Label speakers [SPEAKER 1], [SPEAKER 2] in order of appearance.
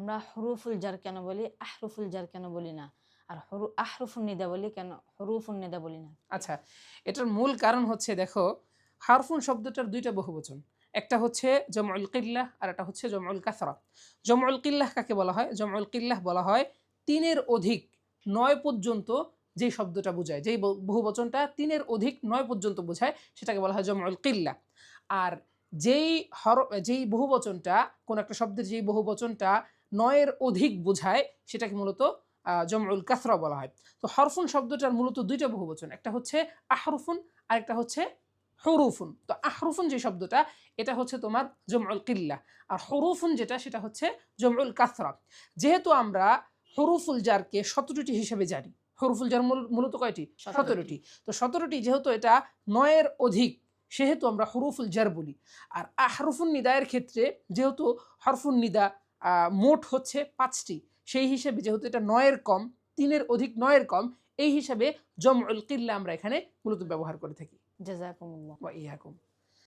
[SPEAKER 1] আমরা হুরুফুল জার কেন বলি, আহরুফুল জার কেন বলি না, আর আহরুফুন নিদা বলি কেন, হুরুফুন নিদা বলি না?
[SPEAKER 2] আচ্ছা, এটার মূল কারণ হচ্ছে দেখো, হারফুন শব্দটার দুইটা বহুবচন, একটা হচ্ছে জমউল কিল্লাহ আর একটা হচ্ছে জমউল কাসরা। জমউল কিল্লাহ কাকে বলা হয়? জমউল কিল্লাহ বলা হয় তিনের অধিক 9 পর্যন্ত যে শব্দটা বোঝায়, যেই বহুবচনটা তিনের অধিক 9 পর্যন্ত বোঝায় সেটাকে বলা হয় জমউল কিল্লাহ। আর যেই যেই বহুবচনটা, কোন একটা শব্দের যেই বহুবচনটা 9 এর অধিক বোঝায় সেটাকে মূলত জমউল কাসরা বলা হয়। তো হরফুন শব্দটার মূলত দুইটা বহুবচন, একটা হচ্ছে আহরুফুন আর একটা হচ্ছে হুরুফুন। তো আহরুফুন যে শব্দটা, এটা হচ্ছে তোমার জমউল কিল্লাহ, আর হুরুফুন যেটা সেটা হচ্ছে জমউল কাসরা। যেহেতু আমরা হুরুফুল জারকে 17টি হিসেবে জানি, হুরুফুল জার মূলত কয়টি? 17টি। তো 17টি যেহেতু এটা 9 এর অধিক, সেহেতু আমরা হুরুফুল জার বলি। আর আহরুফুন নিদায়ের ক্ষেত্রে যেহেতু হরফুন নিদা মোট হচ্ছে 5টি, সেই হিসেবে যেহেতু এটা 9 এর কম, 3-এর অধিক 9 এর কম, এই হিসাবে জমউল কিল্লাহ আমরা এখানে মূলত ব্যবহার করে থাকি।
[SPEAKER 1] জাযাকুমুল্লাহ।
[SPEAKER 2] ওয়া ইয়াকুম।